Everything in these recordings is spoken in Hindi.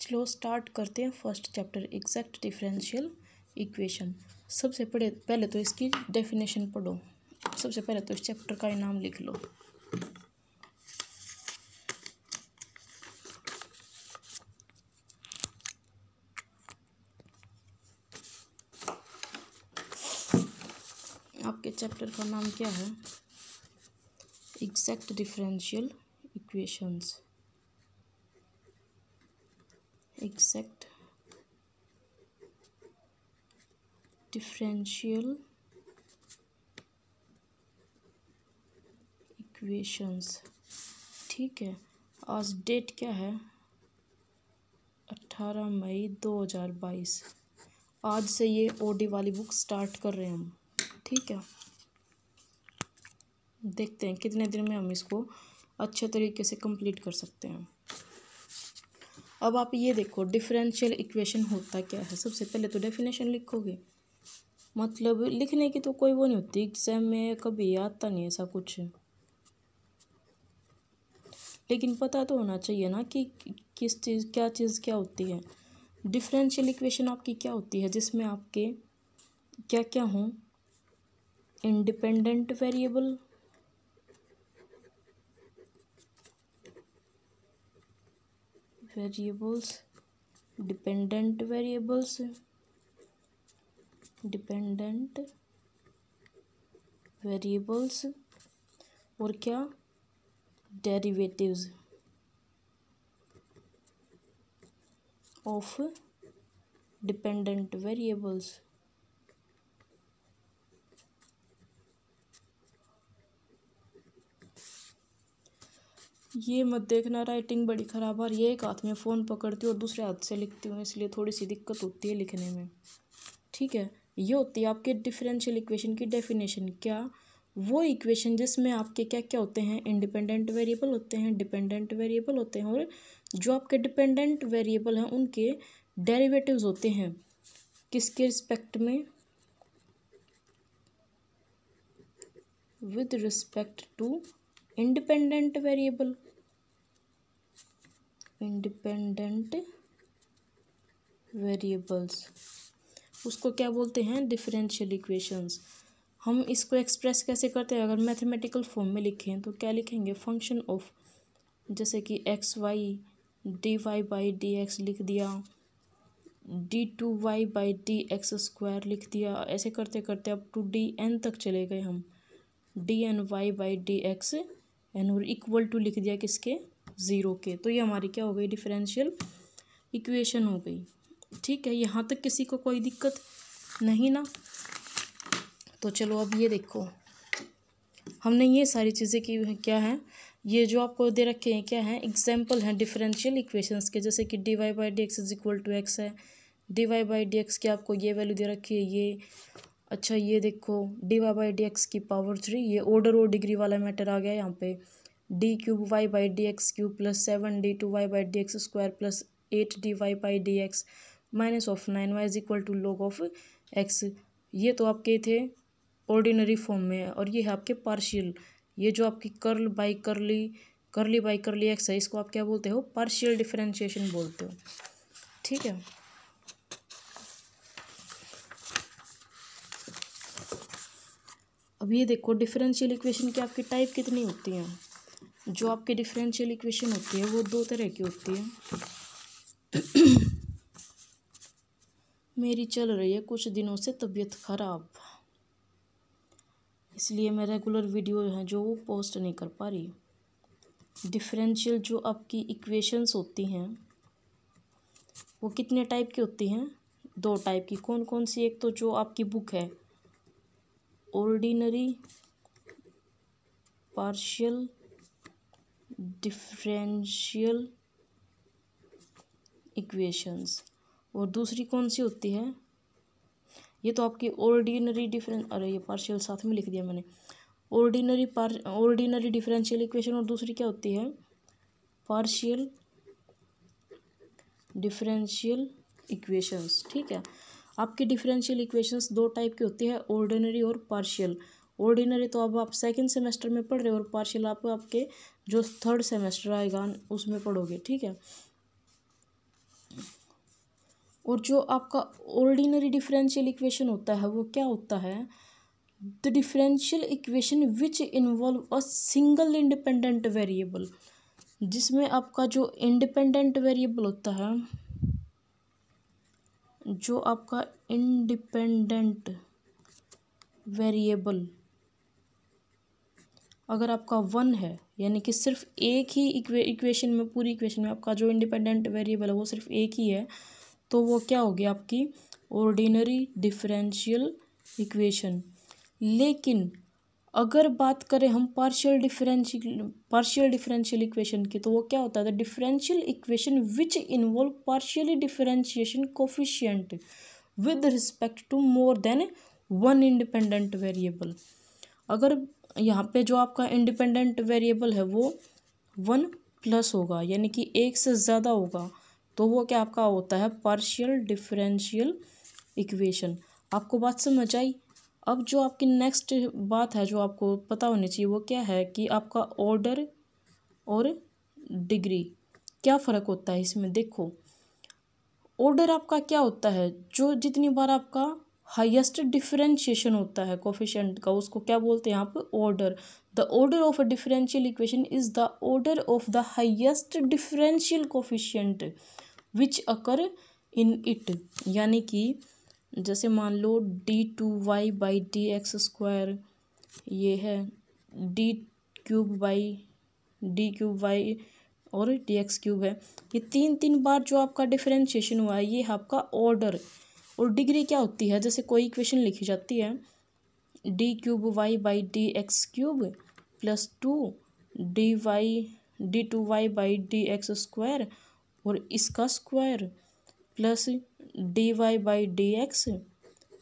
चलो स्टार्ट करते हैं first chapter exact differential equation. सबसे पहले तो इसकी डेफिनेशन पढ़ो। सबसे पहले तो इस चैप्टर का ही नाम लिख लो। आपके चैप्टर का नाम क्या है? Exact differential equations. Exact differential equations. ठीक है, आज डेट क्या है? 18 मई 2022। आज से ये ओडी वाली बुक स्टार्ट कर रहे हैं हम। ठीक है, देखते हैं कितने दिन में हम इसको अच्छे तरीके से कंप्लीट कर सकते हैं। अब आप ये देखो, डिफरेंशियल इक्वेशन होता क्या है। सबसे पहले तो डेफिनेशन लिखोगे, मतलब लिखने की तो कोई वो नहीं होती, एग्जाम में कभी आता नहीं ऐसा कुछ, लेकिन पता तो होना चाहिए ना कि किस चीज़ क्या होती है। डिफरेंशियल इक्वेशन आपकी क्या होती है, जिसमें आपके क्या क्या हों? इंडिपेंडेंट वेरिएबल, डिपेंडेंट वेरिएबल्स, और क्या? Derivatives of dependent variables. ये मत देखना राइटिंग बड़ी ख़राब आ रही है। एक हाथ में फ़ोन पकड़ती हूँ और दूसरे हाथ से लिखती हूँ, इसलिए थोड़ी सी दिक्कत होती है लिखने में। ठीक है, ये होती है आपके डिफरेंशियल इक्वेशन की डेफिनेशन। क्या? वो इक्वेशन जिसमें आपके क्या क्या होते हैं? इंडिपेंडेंट वेरिएबल होते हैं, डिपेंडेंट वेरिएबल होते हैं, और जो आपके डिपेंडेंट वेरिएबल हैं उनके डेरिवेटिव्स होते हैं। किसके रिस्पेक्ट में? With respect to independent variable. Independent variables, उसको क्या बोलते हैं? Differential equations. हम इसको एक्सप्रेस कैसे करते हैं? अगर मैथमेटिकल फॉर्म में लिखें तो क्या लिखेंगे? फंक्शन ऑफ, जैसे कि x y d Y by D x लिख दिया, d2y by D x square लिख दिया। ऐसे करते करते अब टू डी एन तक चले गए हम, d n y by D x n, और इक्वल टू लिख दिया किसके? ज़ीरो के। तो ये हमारी क्या हो गई? डिफरेंशियल इक्वेशन हो गई। ठीक है, यहाँ तक किसी को कोई दिक्कत नहीं ना? तो चलो अब ये देखो, हमने ये सारी चीज़ें की क्या हैं, ये जो आपको दे रखे हैं क्या हैं? एग्जाम्पल हैं डिफरेंशियल इक्वेशंस के। जैसे कि D Y by D X is equal to X है, D Y by D x की आपको ये वैल्यू दे रखी है ये। अच्छा, ये देखो d Y by D x की पावर 3, ये ऑर्डर और डिग्री वाला मैटर आ गया यहाँ पे। D cube y by D x cube plus 7 d two y by D x square plus 8 d Y by D x minus of 9 y is equal to log of x. ये तो आपके थे ऑर्डिनरी फॉर्म में, और ये है आपके पार्शियल। ये जो आपकी कर्ल बाई करली एक्स है, इसको आप क्या बोलते हो? पार्शियल डिफरेंशिएशन बोलते हो। ठीक है, अब ये देखो डिफरेंशियल इक्वेशन की आपकी टाइप कितनी होती हैं। जो आपकी डिफरेंशियल इक्वेशन होती है वो दो तरह की होती है। मेरी चल रही है कुछ दिनों से तबीयत खराब, इसलिए मैं रेगुलर वीडियो है जो वो पोस्ट नहीं कर पा रही। डिफरेंशियल जो आपकी इक्वेशंस होती हैं वो कितने टाइप की होती हैं? दो टाइप की। कौन कौन सी? एक तो जो आपकी बुक है, ऑर्डिनरी पार्शियल डिफरेंशियल इक्वेशंस, और दूसरी कौन सी होती है? ये तो आपकी अरे ये पार्शियल साथ में लिख दिया मैंने। ऑर्डिनरी डिफरेंशियल इक्वेशन, और दूसरी क्या होती है? Partial differential equations. ठीक है, आपकी डिफरेंशियल इक्वेशंस दो टाइप की होती है, ऑर्डिनरी और पार्शियल। ऑर्डिनरी तो अब आप सेकंड सेमेस्टर में पढ़ रहे हो, और पार्शियल आप आपके जो थर्ड सेमेस्टर आएगा उसमें पढ़ोगे। ठीक है, और जो आपका ऑर्डिनरी डिफरेंशियल इक्वेशन होता है वो क्या होता है, the differential equation which involve a single independent variable, जिसमें आपका जो इंडिपेंडेंट वेरिएबल होता है, जो आपका इंडिपेंडेंट वेरिएबल अगर आपका 1 है, यानी कि सिर्फ एक ही इक्वेशन में, पूरी इक्वेशन में आपका जो इंडिपेंडेंट वेरिएबल है वो सिर्फ एक ही है, तो वो क्या होगी आपकी ऑर्डिनरी डिफरेंशियल इक्वेशन। लेकिन अगर बात करें हम पार्शियल डिफरेंशियल इक्वेशन की, तो वो क्या होता है, the differential equation which involve partially differentiation coefficient with respect to more than one independent variable. अगर यहाँ पे जो आपका इंडिपेंडेंट वेरिएबल है वो 1+ होगा, यानी कि एक से ज़्यादा होगा, तो वो क्या आपका होता है पार्शियल डिफरेंशियल इक्वेशन। आपको बात समझ आई। अब जो आपकी नेक्स्ट बात है जो आपको पता होनी चाहिए वो क्या है कि आपका ऑर्डर और डिग्री क्या फ़र्क होता है इसमें। देखो, ऑर्डर आपका क्या होता है, जो जितनी बार आपका हाईएस्ट डिफरेंशिएशन होता है कोफिशिएंट का, उसको क्या बोलते हैं यहाँ पे order. The order of a differential equation is the order of the highest differential coefficient which occur in it, यानी कि जैसे मान लो d2y/dx², ये है d3y/d3y और dx³ है। ये 3 बार जो आपका डिफरेंशिएशन हुआ है ये है आपका ऑर्डर। और डिग्री क्या होती है, जैसे कोई इक्वेशन लिखी जाती है d3y/dx³ + 2 d2y/dx² और इसका स्क्वायर प्लस dy/dx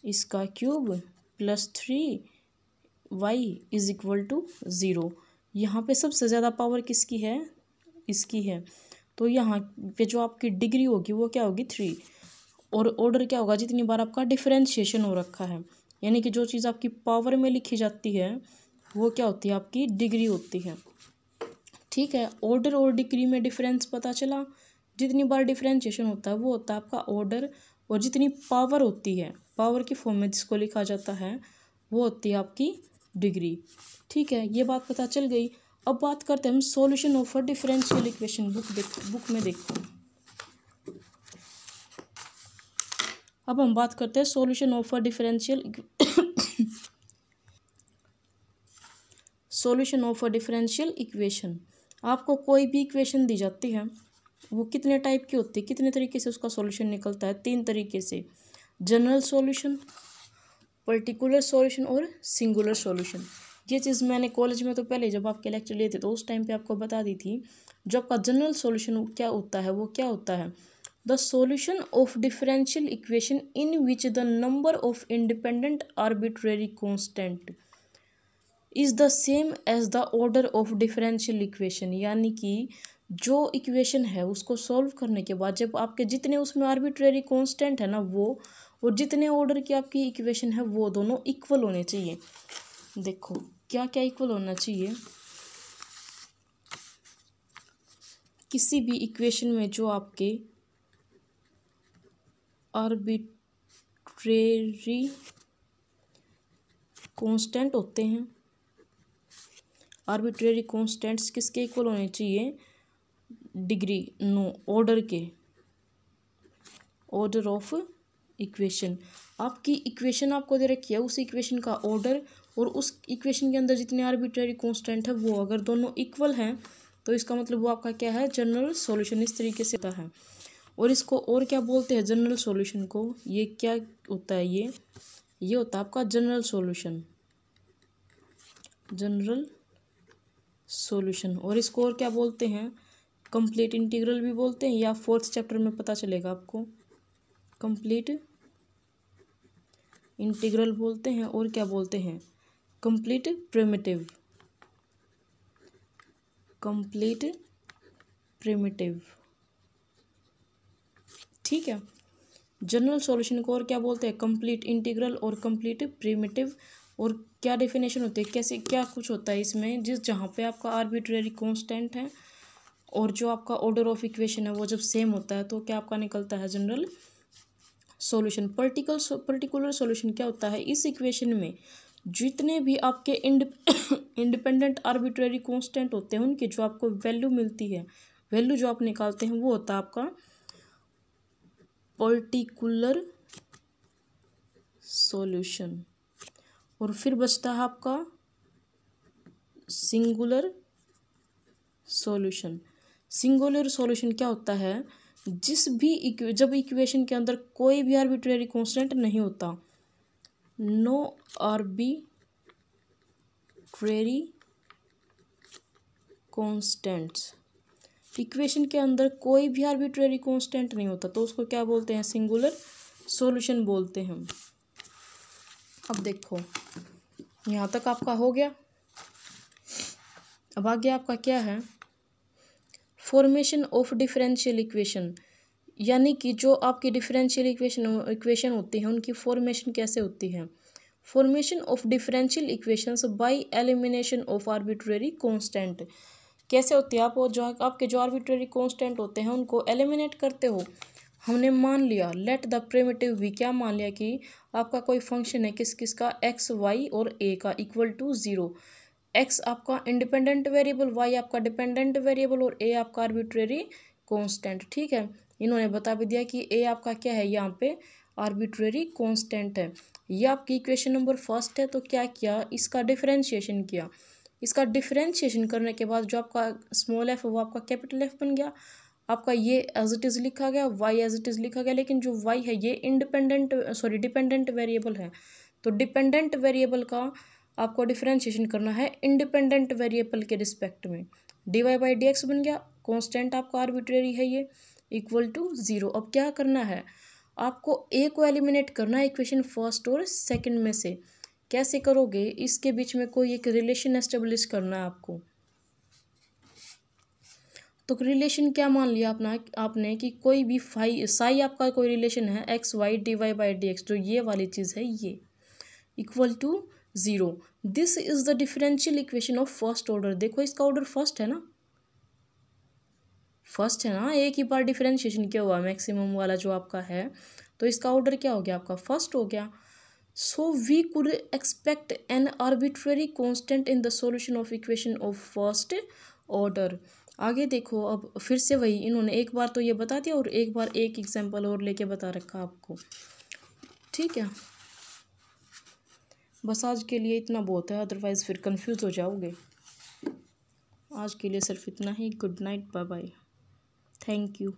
इसका क्यूब + 3y = 0। यहाँ पे सबसे ज़्यादा पावर किसकी है, इसकी है। तो यहाँ पे जो आपकी डिग्री होगी वो क्या होगी 3। और ऑर्डर क्या होगा, जितनी बार आपका डिफरेंशिएशन हो रखा है, यानी कि जो चीज़ आपकी पावर में लिखी जाती है वो क्या होती है आपकी डिग्री होती है। ठीक है, ऑर्डर और डिग्री में डिफरेंस पता चला। जितनी बार डिफरेंशिएशन होता है वो होता है आपका ऑर्डर, और जितनी पावर होती है, पावर की फॉर्म में जिसको लिखा जाता है, वो होती है आपकी डिग्री। ठीक है, ये बात पता चल गई। अब बात करते हैं हम solution of a differential equation. Book में देखो, अब हम बात करते हैं solution of a differential equation. आपको कोई भी इक्वेशन दी जाती है, वो कितने टाइप की होती है, कितने तरीके से उसका सॉल्यूशन निकलता है, 3 तरीके से, जनरल सॉल्यूशन, पर्टिकुलर सॉल्यूशन और सिंगुलर सॉल्यूशन। ये चीज़ मैंने कॉलेज में तो पहले जब आपके लेक्चर लिए थे तो उस टाइम पे आपको बता दी थी। जो आपका जनरल सॉल्यूशन क्या होता है, वो क्या होता है, the solution of differential equation in which the number of independent arbitrary constant is the same as the order of differential equation. यानी कि जो इक्वेशन है उसको सॉल्व करने के बाद जब आपके जितने उसमें आर्बिट्रेरी कांस्टेंट है ना वो, और जितने ऑर्डर की आपकी इक्वेशन है वो दोनों इक्वल होने चाहिए। देखो क्या क्या इक्वल होना चाहिए, किसी भी इक्वेशन में जो आपके आर्बिट्रेरी कांस्टेंट होते हैं, आर्बिट्रेरी कांस्टेंट्स किसके इक्वल होने चाहिए, डिग्री नो ऑर्डर के, ऑर्डर ऑफ इक्वेशन। आपकी इक्वेशन आपको दे रखी है, उस इक्वेशन का ऑर्डर और उस इक्वेशन के अंदर जितने आर्बिट्रेरी कांस्टेंट है वो अगर दोनों इक्वल हैं तो इसका मतलब वो आपका क्या है, जनरल सॉल्यूशन। इस तरीके से होता है। और इसको और क्या बोलते हैं जनरल सॉल्यूशन को, ये क्या होता है, ये होता है आपका जनरल सॉल्यूशन, जनरल सॉल्यूशन। और इसको और क्या बोलते हैं, कंप्लीट इंटीग्रल भी बोलते हैं, या 4th चैप्टर में पता चलेगा आपको, कंप्लीट इंटीग्रल बोलते हैं, और क्या बोलते हैं, कंप्लीट प्रिमिटिव, कंप्लीट प्रिमिटिव। ठीक है, जनरल सॉल्यूशन को और क्या बोलते हैं, कंप्लीट इंटीग्रल और कंप्लीट प्रिमिटिव। और क्या डेफिनेशन होती है, कैसे क्या कुछ होता है इसमें, जहाँ पे आपका आर्बिट्रेरी कांस्टेंट है और जो आपका ऑर्डर ऑफ इक्वेशन है वो जब सेम होता है तो क्या आपका निकलता है जनरल सॉल्यूशन। पर्टिकुलर सॉल्यूशन क्या होता है, इस इक्वेशन में जितने भी आपके इंडिपेंडेंट आर्बिट्रेरी कांस्टेंट होते हैं उनकी जो आपको वैल्यू मिलती है, वैल्यू जो आप निकालते हैं वो होता है आपका पर्टिकुलर सॉल्यूशन। और फिर बचता है आपका सिंगुलर सॉल्यूशन। सिंगुलर सॉल्यूशन क्या होता है, जब इक्वेशन के अंदर कोई भी आर्बिट्रेरी कांस्टेंट नहीं होता, नो आर्बिट्रेरी कांस्टेंट्स, इक्वेशन के अंदर कोई भी आर्बिट्रेरी कांस्टेंट नहीं होता तो उसको क्या बोलते हैं, सिंगुलर सॉल्यूशन बोलते हैं। अब देखो यहाँ तक आपका हो गया। अब आगे आपका क्या है, फॉर्मेशन ऑफ डिफरेंशियल इक्वेशन, यानी कि जो आपकी डिफरेंशियल इक्वेशन होती है उनकी फॉर्मेशन कैसे होती है। Formation of differential equations by elimination of arbitrary constant, कैसे होती है, आप आपके जो आर्बिट्रेरी कांस्टेंट होते हैं उनको एलिमिनेट करते हो। हमने मान लिया लेट द प्रिमिटिव वी, क्या मान लिया कि आपका कोई फंक्शन है किस का, एक्स वाई और ए का इक्वल टू 0। एक्स आपका इंडिपेंडेंट वेरिएबल, वाई आपका डिपेंडेंट वेरिएबल और ए आपका आर्बिट्रेरी कांस्टेंट। ठीक है, इन्होंने बता भी दिया कि ए आपका क्या है, यहाँ पे आर्बिट्रेरी कांस्टेंट है। ये आपकी इक्वेशन नंबर फर्स्ट है। तो क्या किया, इसका डिफरेंशिएशन किया। इसका डिफरेंशिएशन करने के बाद जो आपका स्मॉल एफ है वो आपका कैपिटल एफ बन गया। आपका ये एज इट इज़ लिखा गया, वाई एज इट इज़ लिखा गया, लेकिन जो वाई है ये डिपेंडेंट वेरिएबल है। तो डिपेंडेंट वेरिएबल का आपको डिफरेंशिएशन करना है इंडिपेंडेंट वेरिएबल के रिस्पेक्ट में। D Y by D x बन गया, कांस्टेंट आपका आर्बिट्रेरी है ये, इक्वल टू 0। अब क्या करना है, आपको ए को एलिमिनेट करना है इक्वेशन फर्स्ट और सेकंड में से। कैसे करोगे, इसके बीच में कोई एक रिलेशन एस्टेब्लिश करना है आपको। तो रिलेशन क्या मान लिया आपने कि कोई भी साई आपका कोई रिलेशन है x y d Y by D x, जो ये वाली चीज़ है ये equal to 0। This is the differential equation of first order. देखो इसका ऑर्डर फर्स्ट है ना, एक ही बार डिफरेंशिएशन क्या हुआ मैक्सिमम वाला जो आपका है, तो इसका ऑर्डर क्या हो गया, आपका फर्स्ट हो गया। So we could expect an arbitrary constant in the solution of equation of first order. आगे देखो, अब फिर से वही इन्होंने एक बार तो ये बता दिया और एक बार एक एग्जांपल और लेके बता रखा आपको। ठीक है, बस आज के लिए इतना बहुत है, अदरवाइज़ फिर कंफ्यूज हो जाओगे। आज के लिए सिर्फ इतना ही। Good night, bye bye, thank you.